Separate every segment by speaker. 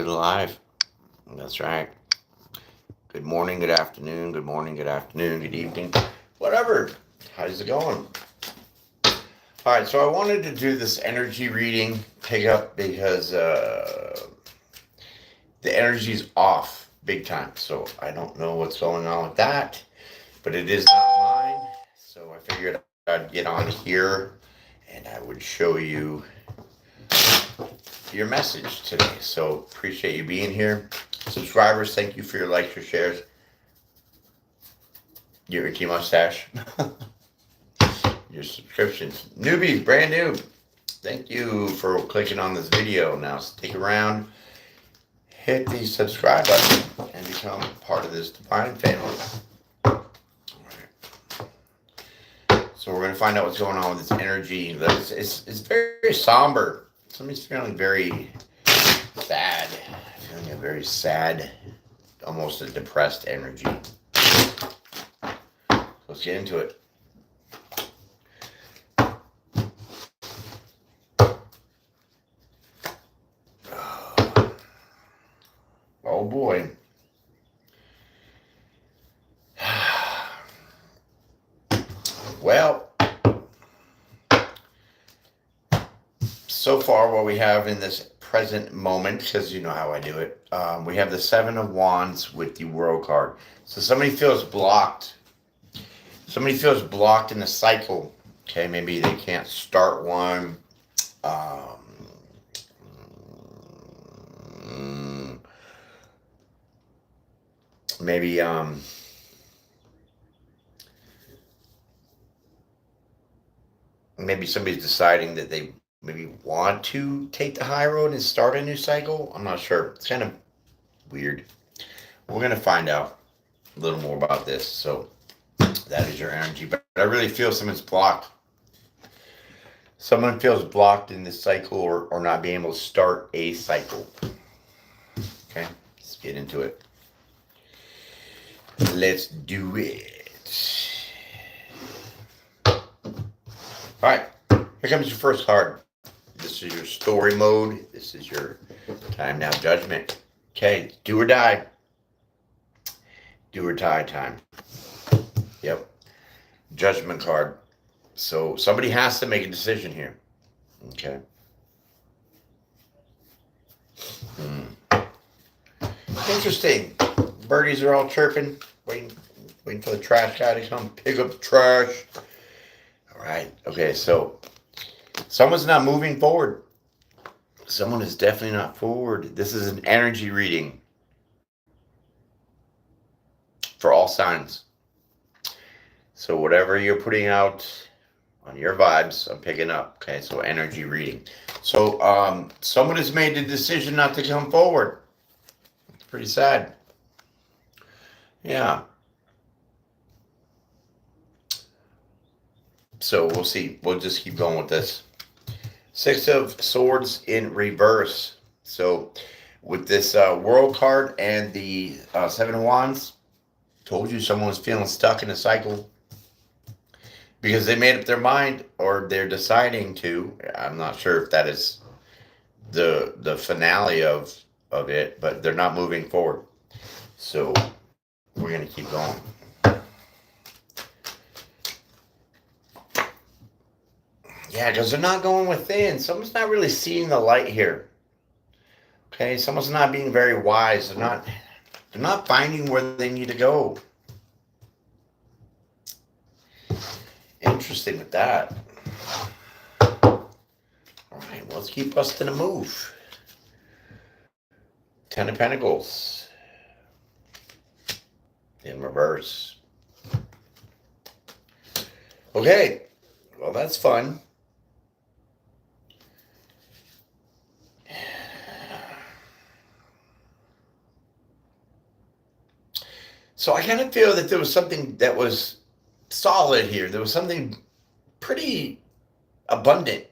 Speaker 1: into the live. That's right. Good morning, good afternoon, good morning, good afternoon, good evening, whatever. How's it going? All right, so I wanted to do this energy reading pick up because the energy's off big time. So I don't know what's going on with that, but it is not mine. So I figured I'd get on here and I would show you your message today. So appreciate you being here. Subscribers, thank you for your likes, your shares, your Icky mustache, your subscriptions. Newbies, brand new. Thank you for clicking on this video. Now stick around, hit the subscribe button, and become part of this divine family. So we're going to find out what's going on with this energy. It's very somber. Somebody's feeling very sad. Feeling a very sad, almost a depressed energy. Let's get into it. Oh boy. Well, so far what we have in this present moment, because you know how I do it, we have the Seven of Wands with the World card. So somebody feels blocked. Somebody feels blocked in a cycle. Okay, maybe they can't start one. Maybe maybe somebody's deciding that they maybe want to take the high road and start a new cycle. I'm not sure. It's kind of weird. We're going to find out a little more about this. So that is your energy. But I really feel someone's blocked. Someone feels blocked in this cycle or not being able to start a cycle. Okay, let's get into it. Let's do it. All right, here comes your first card. This is your story mode. This is your time now judgment. Okay, do or die. Do or die time. Yep. Judgment card. So somebody has to make a decision here. Okay. Interesting. Birdies are all chirping, waiting for the trash guy to come pick up the trash. All right. Okay, so someone's not moving forward. Someone is definitely not forward. This is an energy reading for all signs. So whatever you're putting out on your vibes, I'm picking up. Okay, so energy reading. So someone has made the decision not to come forward. It's pretty sad. Yeah. So we'll see. We'll just keep going with this. Six of Swords in reverse. So with this World card and the Seven of Wands, told you someone was feeling stuck in a cycle because they made up their mind or they're deciding to. I'm not sure if that is the finale of it, but they're not moving forward. So we're going to keep going. Yeah, because they're not going within. Someone's not really seeing the light here. Okay, someone's not being very wise. They're not finding where they need to go. Interesting with that. All right, well, let's keep busting a move. Ten of Pentacles in reverse. Okay, well, that's fun. So I kind of feel that there was something that was solid here. There was something pretty abundant,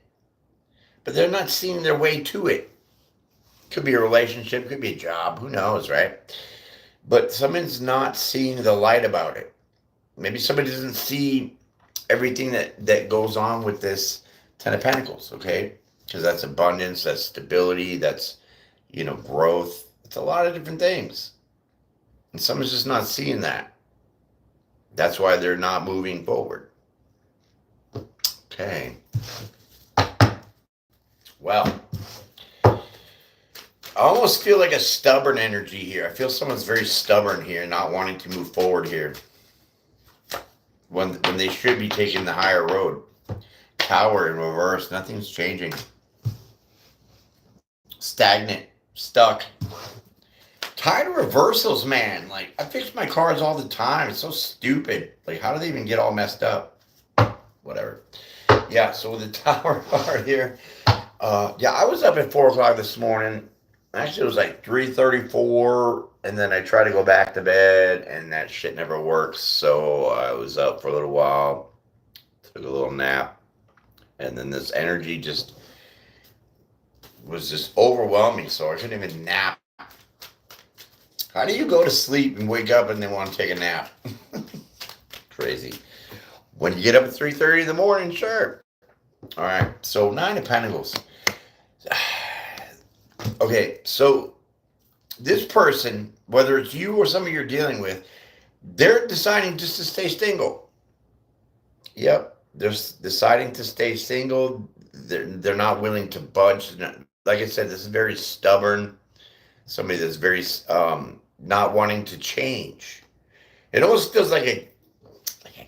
Speaker 1: but they're not seeing their way to it. Could be a relationship, could be a job, who knows, right? But someone's not seeing the light about it. Maybe somebody doesn't see everything that goes on with this Ten of Pentacles, okay? Because that's abundance, that's stability, that's growth. It's a lot of different things. And someone's just not seeing that. That's why they're not moving forward. Okay. Well, I almost feel like a stubborn energy here. I feel someone's very stubborn here, not wanting to move forward here. When they should be taking the higher road. Tower in reverse, nothing's changing. Stagnant, stuck. Tired of reversals, man. Like, I fix my cars all the time. It's so stupid. Like, how do they even get all messed up? Whatever. Yeah, so with the tower card here, I was up at 4 o'clock this morning. Actually, it was like 3:34, and then I tried to go back to bed, and that shit never works. So I was up for a little while, took a little nap, and then this energy was just overwhelming, so I couldn't even nap. How do you go to sleep and wake up and then want to take a nap? Crazy. When you get up at 3:30 in the morning, sure. All right, so 9 of Pentacles. Okay, so this person, whether it's you or somebody you're dealing with, they're deciding just to stay single. Yep, they're deciding to stay single. They're not willing to budge. Like I said, this is very stubborn. Somebody that's very not wanting to change. It almost feels like a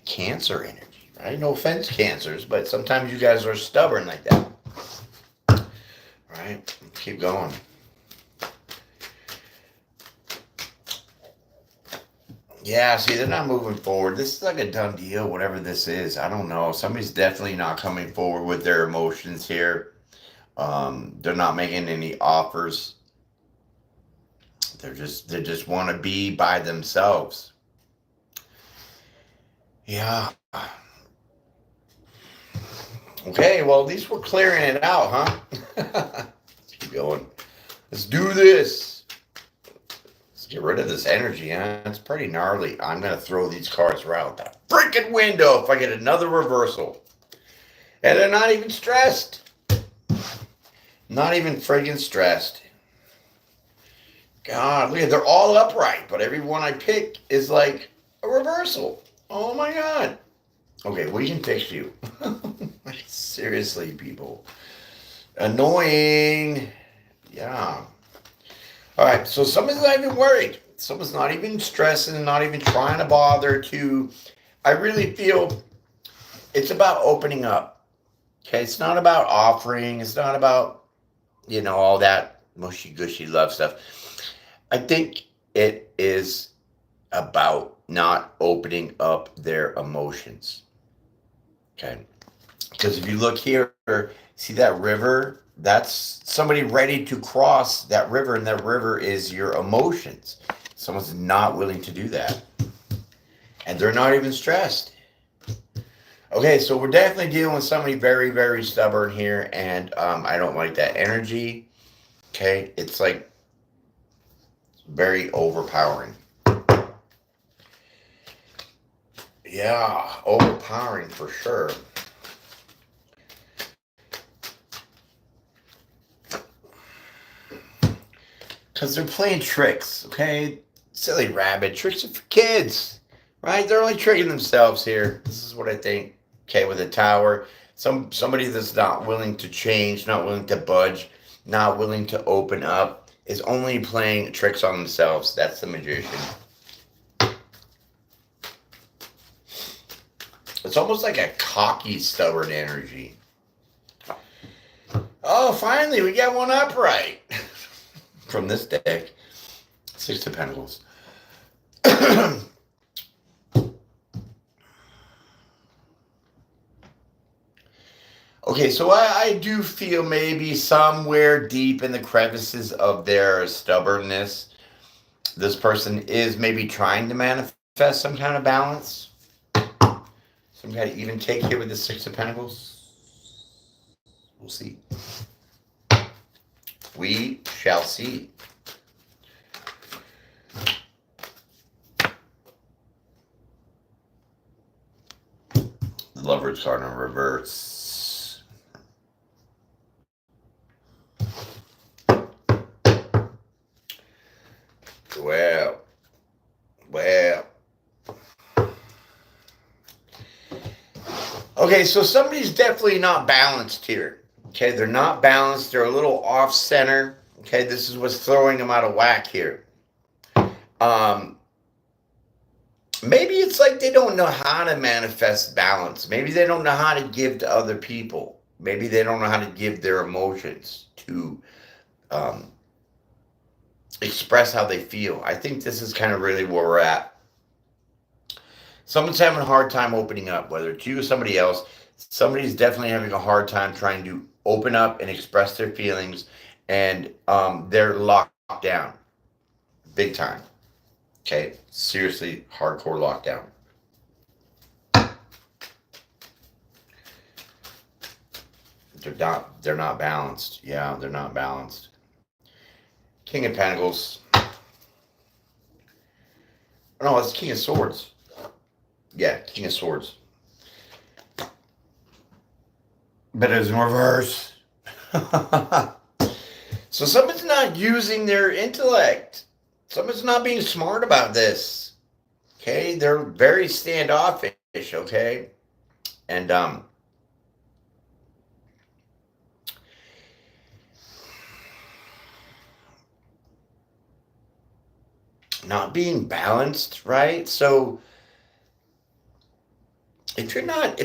Speaker 1: Cancer energy, right? No offense, Cancers, but sometimes you guys are stubborn like that. Right? Keep going. Yeah, see, they're not moving forward. This is like a done deal, whatever this is. I don't know. Somebody's definitely not coming forward with their emotions here. They're not making any offers. They just want to be by themselves. Yeah. Okay, well, at least we're clearing it out, huh? Let's keep going. Let's do this. Let's get rid of this energy, huh? It's pretty gnarly. I'm going to throw these cards right out that freaking window if I get another reversal. And they're not even stressed. Not even friggin' stressed. God, look at, they're all upright, but every one I pick is like a reversal. Oh my God. Okay, we can fix you. Seriously, people. Annoying. Yeah. All right, so someone's not even worried. Someone's not even stressing, not even trying to bother to. I really feel it's about opening up. Okay, it's not about offering. It's not about, all that mushy-gushy love stuff. I think it is about not opening up their emotions. Okay. Because if you look here, see that river? That's somebody ready to cross that river, and that river is your emotions. Someone's not willing to do that. And they're not even stressed. Okay, so we're definitely dealing with somebody very, very stubborn here, and I don't like that energy. Okay, it's like very overpowering. Yeah, overpowering for sure. Because they're playing tricks, okay? Silly rabbit. Tricks are for kids, right? They're only tricking themselves here. This is what I think. Okay, with a tower. Somebody that's not willing to change, not willing to budge, not willing to open up, is only playing tricks on themselves. That's the magician. It's almost like a cocky, stubborn energy. Oh, finally, we got one upright. From this deck. 6 of Pentacles. Okay, so I do feel maybe somewhere deep in the crevices of their stubbornness, this person is maybe trying to manifest some kind of balance. Some kind of even take here with the 6 of Pentacles. We'll see. We shall see. The Lovers card in reverse. Well, well. Okay, so somebody's definitely not balanced here. Okay, they're not balanced. They're a little off center. Okay, this is what's throwing them out of whack here. Um, Maybe it's like they don't know how to manifest balance. Maybe they don't know how to give to other people. Maybe they don't know how to give their emotions to um, express how they feel. I think this is kind of really where we're at. Someone's having a hard time opening up, whether it's you or somebody else. Somebody's definitely having a hard time trying to open up and express their feelings, and they're locked down big time. Okay, seriously, hardcore lockdown. They're not balanced. Yeah, they're not balanced. King of Pentacles. No, it's King of Swords. Yeah, King of Swords. But it's in reverse. So someone's not using their intellect. Someone's not being smart about this. Okay, they're very standoffish. Okay, and not being balanced, right? So if you're not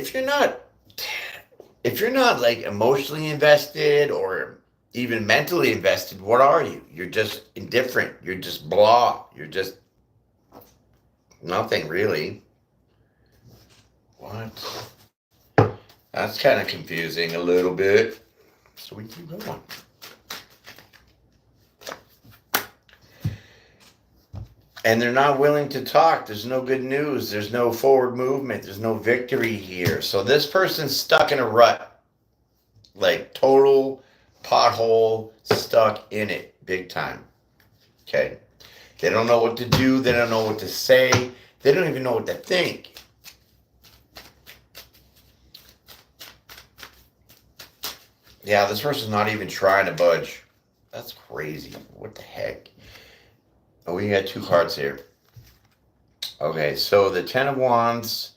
Speaker 1: like emotionally invested or even mentally invested, what are you? You're just indifferent. You're just blah. You're just nothing really. What? That's kind of confusing a little bit. So we keep going. And they're not willing to talk. There's no good news. There's no forward movement. There's no victory here. So this person's stuck in a rut. Like total pothole, stuck in it big time. Okay. They don't know what to do. They don't know what to say. They don't even know what to think. Yeah, this person's not even trying to budge. That's crazy. What the heck? Oh, we got two cards here. Okay, so the Ten of Wands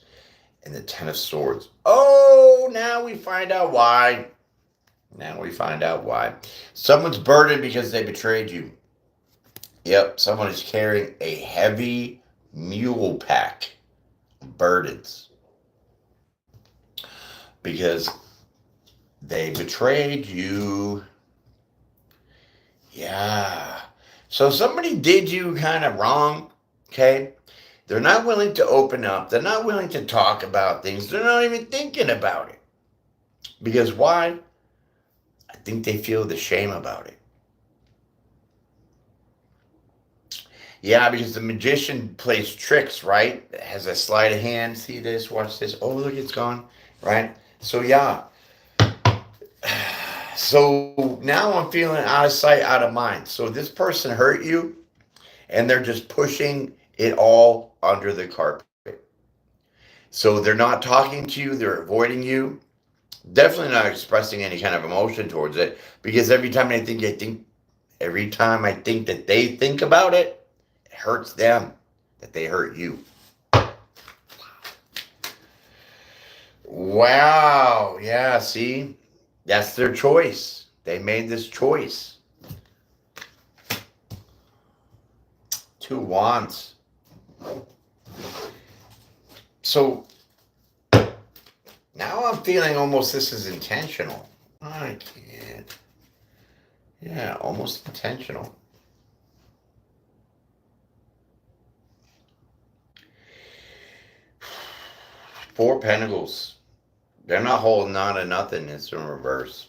Speaker 1: and the Ten of Swords. Oh, now we find out why. Now we find out why. Someone's burdened because they betrayed you. Yep, someone is carrying a heavy mule pack of burdens because they betrayed you. Yeah. So somebody did you kind of wrong, okay? They're not willing to open up. They're not willing to talk about things. They're not even thinking about it. Because why? I think they feel the shame about it. Yeah, because the magician plays tricks, right? It has a sleight of hand. See this, watch this. Oh, look, it's gone, right? So yeah. So now I'm feeling out of sight, out of mind. So this person hurt you, and they're just pushing it all under the carpet. So they're not talking to you, they're avoiding you. Definitely not expressing any kind of emotion towards it, because every time I think that they think about it, it hurts them that they hurt you. Wow. Yeah, see? That's their choice. They made this choice. Two Wands. So now I'm feeling almost this is intentional. I can't. Yeah, almost intentional. Four Pentacles. They're not holding on to nothing. It's in reverse.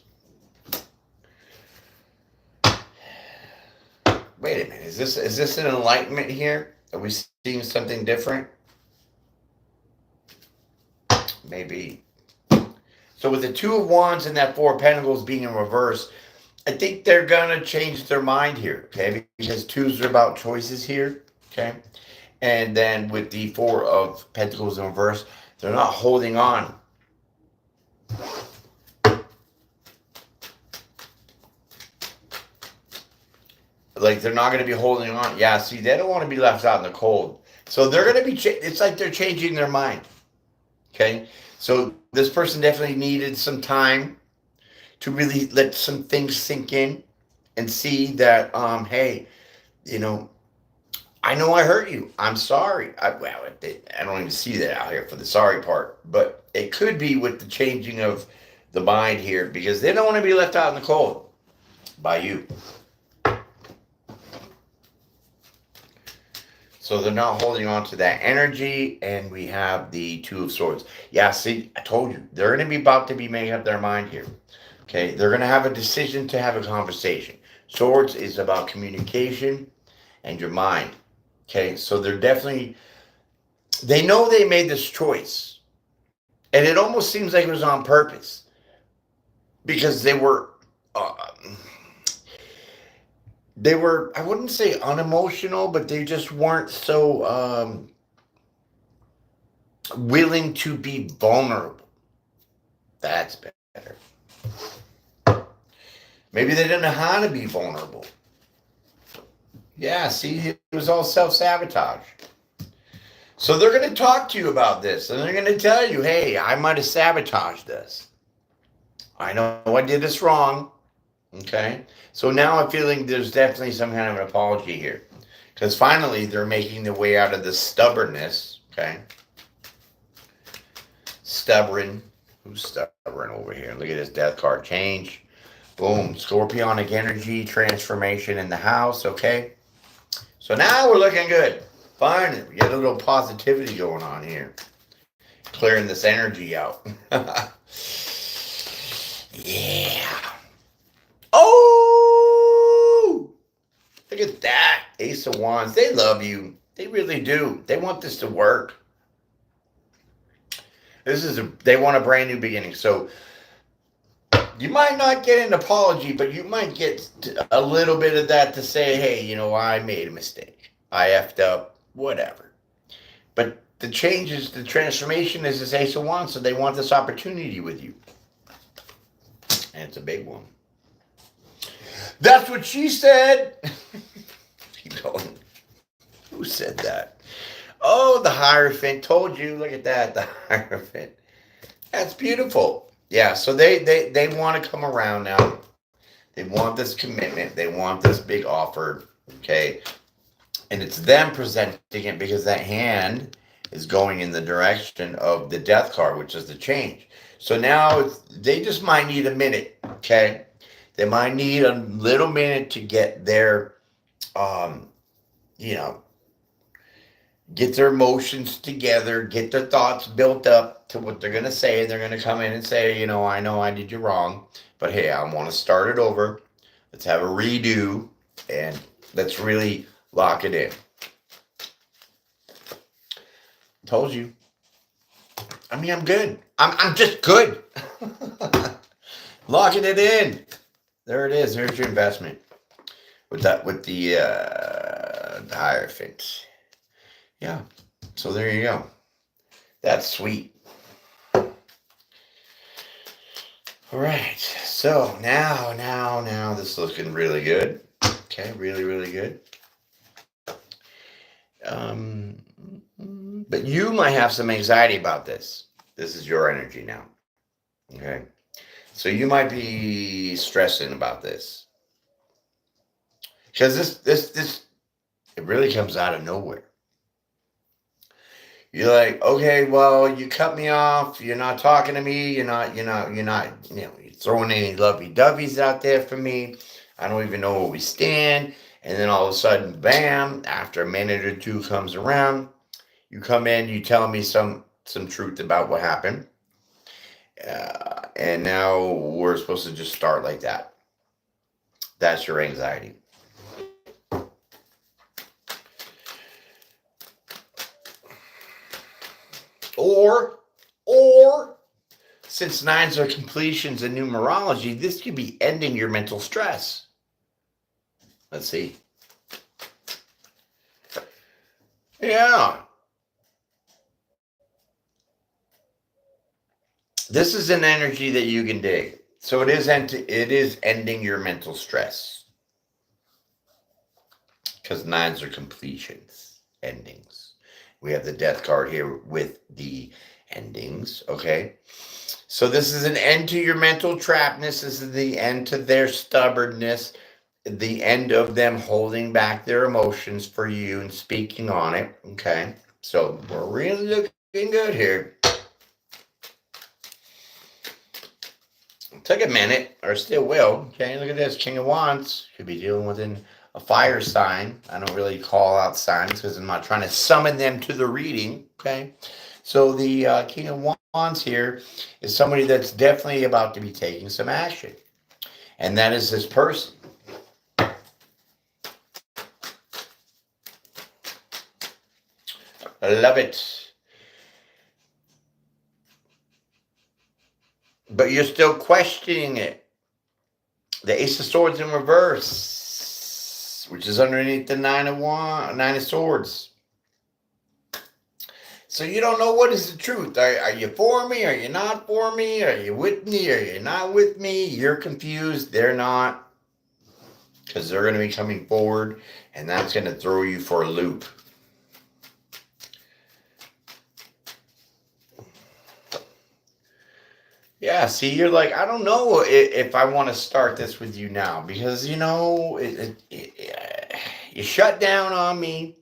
Speaker 1: Wait a minute. Is this an enlightenment here? Are we seeing something different? Maybe. So with the Two of Wands and that Four of Pentacles being in reverse, I think they're gonna change their mind here, okay? Because twos are about choices here, okay? And then with the Four of Pentacles in reverse, they're not holding on. Like they're not going to be holding on. Yeah, see, they don't want to be left out in the cold. So they're going to be, it's like they're changing their mind. Okay. So this person definitely needed some time to really let some things sink in and see that, hey, you I know I hurt you. I'm sorry. I don't even see that out here for the sorry part, but it could be with the changing of the mind here because they don't want to be left out in the cold by you. So they're not holding on to that energy, and we have the Two of Swords. Yeah, see, I told you, they're going to be about to be making up their mind here. Okay, they're going to have a decision to have a conversation. Swords is about communication and your mind. Okay, so they're definitely, they know they made this choice. And it almost seems like it was on purpose. Because uh, I wouldn't say unemotional, but they just weren't so willing to be vulnerable. That's better. Maybe they didn't know how to be vulnerable. Yeah, see, it was all self-sabotage. So they're going to talk to you about this, and they're going to tell you, hey, I might have sabotaged this. I know I did this wrong. Okay? So now I'm feeling there's definitely some kind of an apology here. Because finally, they're making their way out of this stubbornness. Okay? Stubborn. Who's stubborn over here? Look at this death card. Change. Boom. Scorpionic energy transformation in the house. Okay? So now we're looking good. Finally, we get a little positivity going on here. Clearing this energy out. Yeah. Oh! Look at that. Ace of Wands. They love you. They really do. They want this to work. They want a brand new beginning. So you might not get an apology, but you might get a little bit of that to say, hey, I made a mistake. I effed up, whatever. But the transformation is this Ace of Wands, so they want this opportunity with you. And it's a big one. That's what she said. Keep going. Who said that? Oh, the Hierophant. Told you. Look at that. The Hierophant. That's beautiful. Yeah, so they want to come around now. They want this commitment. They want this big offer. Okay. And it's them presenting it because that hand is going in the direction of the Death card, which is the change. So now they just might need a minute. Okay. They might need a little minute to get their, get their emotions together, get their thoughts built up to what they're going to say. They're going to come in and say, I know I did you wrong, but hey, I want to start it over. Let's have a redo and let's really lock it in. Told you. I'm good. I'm just good. Locking it in. There it is. There's your investment with the Hierophant. Yeah. So there you go. That's sweet. All right. So now this is looking really good. Okay, really, really good. But you might have some anxiety about this. This is your energy now. Okay. So you might be stressing about this. Because this it really comes out of nowhere. You're like, okay, well, you cut me off. You're not talking to me. You're not you're throwing any lovey-doveys out there for me. I don't even know where we stand. And then all of a sudden, bam, after a minute or two comes around, you come in, you tell me some truth about what happened. And now we're supposed to just start like that. That's your anxiety. Or since nines are completions in numerology, this could be ending your mental stress. Let's see. Yeah. This is an energy that you can dig. So it is ending your mental stress. because nines are completions, endings. We have the death card here with the endings, okay? So this is an end to your mental trapness. This is the end to their stubbornness, the end of them holding back their emotions for you and speaking on it, okay? So we're really looking good here. Took a minute, or still will. Okay, look at this. King of Wands. Could be dealing with a fire sign. I don't really call out signs because I'm not trying to summon them to the reading. Okay, so the King of Wands here is somebody that's definitely about to be taking some action. And that is this person. I love it. But you're still questioning it. The Ace of Swords in reverse, which is underneath the Nine of Swords. So you don't know what is the truth. Are you for me? Are you not for me? Are you with me? Are you not with me? You're confused. They're not. Because they're going to be coming forward, and that's going to throw you for a loop. Yeah, see, you're like, I don't know if I want to start this with you now because, you know, you shut down on me.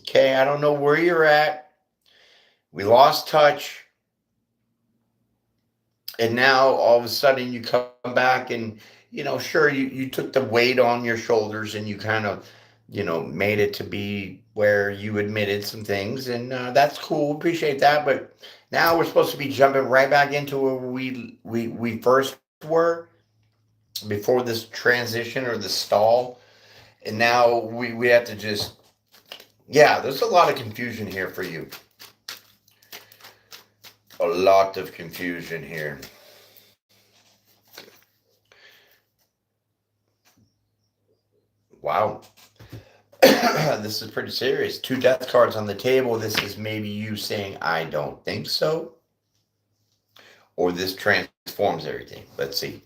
Speaker 1: Okay, I don't know where you're at. We lost touch. And now all of a sudden you come back and, you know, sure, you took the weight on your shoulders and you kind of, you know, made it to be where you admitted some things. And that's cool. Appreciate that. But now we're supposed to be jumping right back into where we first were before this transition or the stall. And now we have to just, yeah, there's a lot of confusion here for you. A lot of confusion here. Wow. This is pretty serious. 2 death cards on the table. This is maybe you saying, I don't think so. Or this transforms everything. Let's see.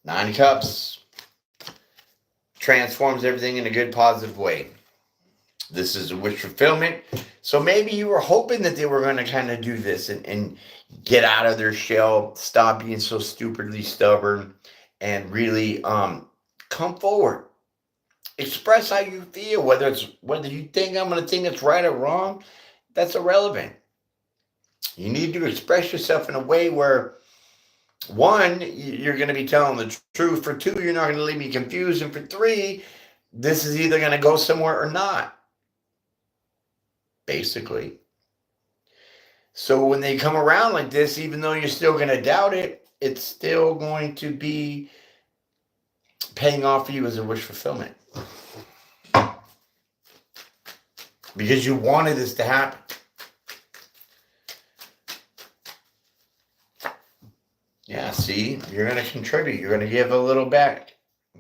Speaker 1: Nine of Cups. Transforms everything in a good, positive way. This is a wish fulfillment. So maybe you were hoping that they were going to kind of do this and get out of their shell, stop being so stupidly stubborn, and really come forward. Express how you feel, whether you think I'm going to think it's right or wrong, that's irrelevant. You need to express yourself in a way where, 1, you're going to be telling the truth. For 2, you're not going to leave me confused. And for 3, this is either going to go somewhere or not. Basically. So when they come around like this, even though you're still going to doubt it, it's still going to be paying off for you as a wish fulfillment. Because you wanted this to happen. Yeah, see, you're going to contribute. You're going to give a little back.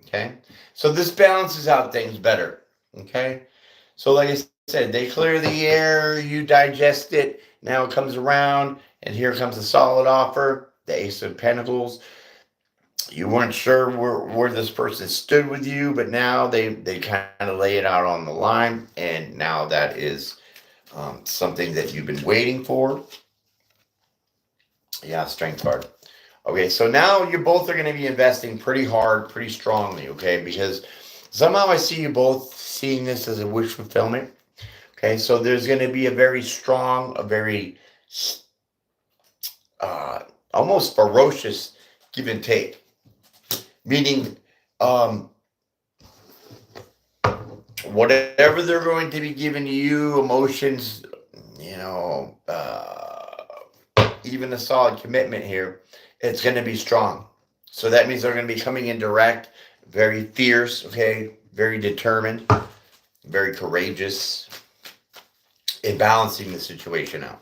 Speaker 1: Okay? So this balances out things better. Okay? So like I said, they clear the air, you digest it, now it comes around, and here comes a solid offer, the Ace of Pentacles. You weren't sure where this person stood with you, but now they kind of lay it out on the line, and now that is something that you've been waiting for. Yeah, Strength card. Okay, so now you both are going to be investing pretty hard, pretty strongly, okay? Because somehow I see you both seeing this as a wish fulfillment. Okay, so there's going to be a very strong, a very almost ferocious give and take. Meaning, whatever they're going to be giving to you, emotions, you know, even a solid commitment here, it's going to be strong. So that means they're going to be coming in direct, very fierce, okay, very determined, very courageous in balancing the situation out.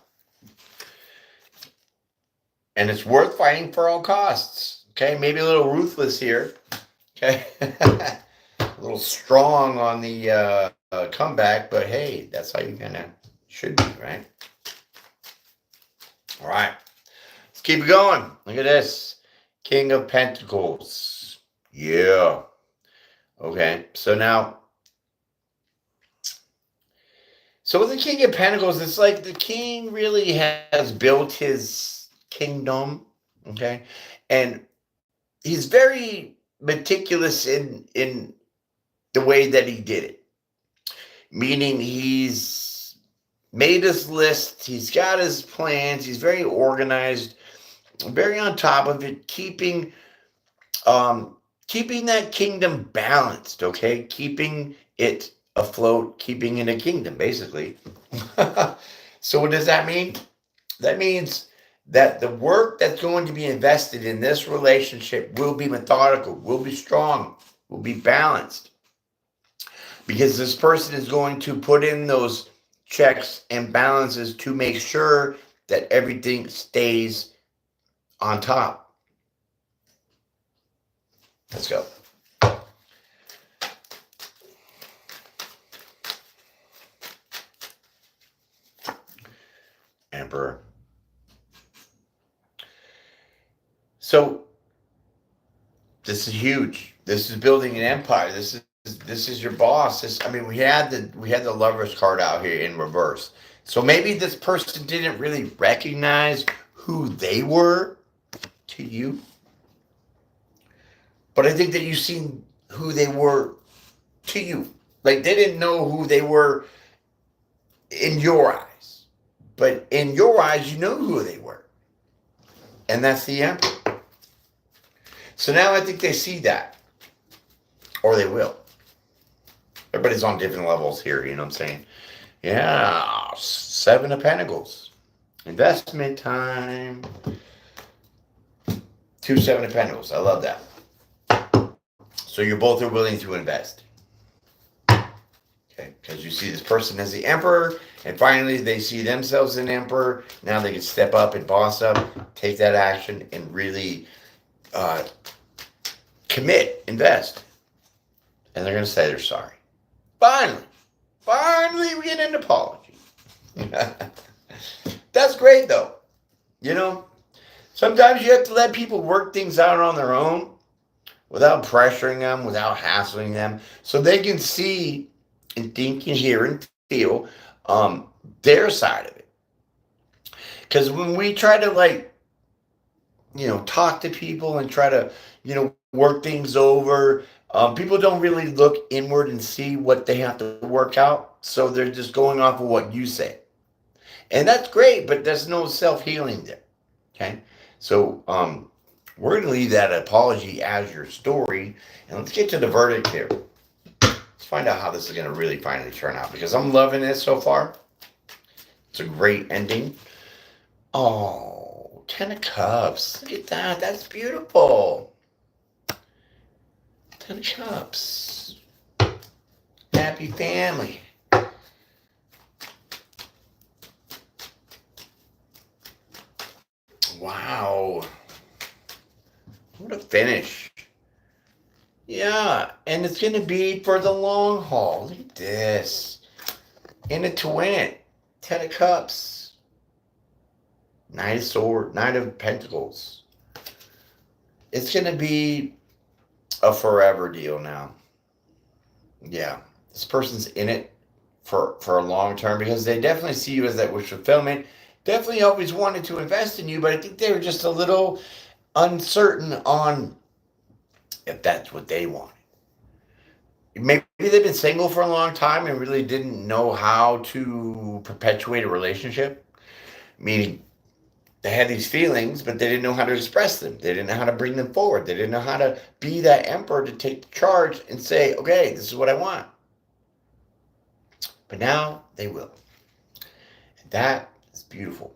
Speaker 1: And it's worth fighting for all costs. Okay, maybe a little ruthless here. Okay, a little strong on the comeback, but hey, that's how you kind of should be, right? All right. Let's keep it going. Look at this. King of Pentacles. Yeah. Okay. So with the King of Pentacles, it's like the king really has built his kingdom. Okay. And he's very meticulous in the way that he did it. Meaning he's made his list, he's got his plans, he's very organized, very on top of it, keeping that kingdom balanced, okay? Keeping it afloat, keeping it a kingdom, basically. So what does that mean? That means that the work that's going to be invested in this relationship will be methodical, will be strong, will be balanced. Because this person is going to put in those checks and balances to make sure that everything stays on top. Let's go. Emperor. So this is huge. This is building an empire. This is your boss. We had the Lovers card out here in reverse. So maybe this person didn't really recognize who they were to you. But I think that you've seen who they were to you. Like they didn't know who they were in your eyes. But in your eyes, you know who they were. And that's the Emperor. So now I think they see that. Or they will. Everybody's on different levels here, you know what I'm saying? Yeah, 7 of Pentacles. Investment time. 2 7 of Pentacles. I love that. So you both are willing to invest. Okay, because you see this person as the Emperor, and finally they see themselves as an Emperor. Now they can step up and boss up, take that action, and really commit, invest. And they're going to say they're sorry. Finally we get an apology. That's great though. You know, sometimes you have to let people work things out on their own without pressuring them, without hassling them, so they can see and think and hear and feel their side of it. Because when we try to talk to people and try to, work things over, people don't really look inward and see what they have to work out. So they're just going off of what you say. And that's great, but there's no self-healing there. Okay? So we're going to leave that apology as your story. And let's get to the verdict here. Let's find out how this is going to really finally turn out. Because I'm loving it so far. It's a great ending. Oh, 10 of Cups. Look at that. That's beautiful. 10 of Cups. Happy family. Wow. What a finish. Yeah, and it's going to be for the long haul. Look at this. In it to win it. 10 of Cups. Knight of Swords. Knight of Pentacles. It's going to be a forever deal now. Yeah. This person's in it for a long term because they definitely see you as that wish fulfillment. Definitely always wanted to invest in you, but I think they were just a little uncertain on if that's what they wanted. Maybe they've been single for a long time and really didn't know how to perpetuate a relationship. Meaning they had these feelings, but they didn't know how to express them. They didn't know how to bring them forward. They didn't know how to be that emperor to take the charge and say, okay, this is what I want. But now they will. And that is beautiful.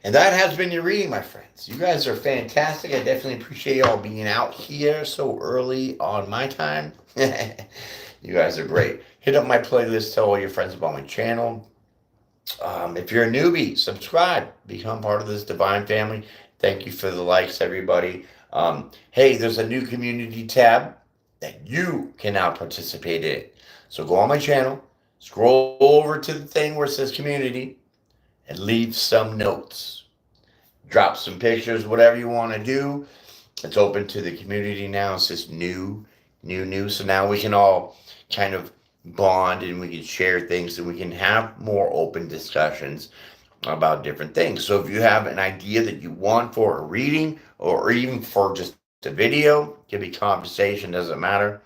Speaker 1: And that has been your reading, my friends. You guys are fantastic. I definitely appreciate y'all being out here so early on my time. You guys are great. Hit up my playlist. Tell all your friends about my channel. If you're a newbie, subscribe. Become part of this divine family. Thank you for the likes, everybody. Hey, there's a new community tab that you can now participate in. So go on my channel. Scroll over to the thing where it says community. and leave some notes. Drop some pictures, whatever you want to do. It's open to the community now. It's just new. So now we can all kind of bond and we can share things and we can have more open discussions about different things. So if you have an idea that you want for a reading or even for just a video, it can be conversation, doesn't matter.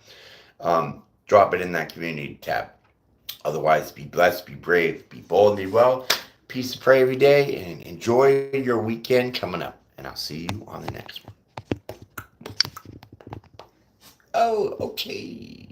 Speaker 1: Drop it in that community tab. Otherwise, be blessed, be brave, be bold, and be well. Peace and pray every day and enjoy your weekend coming up. And I'll see you on the next one. Oh, okay.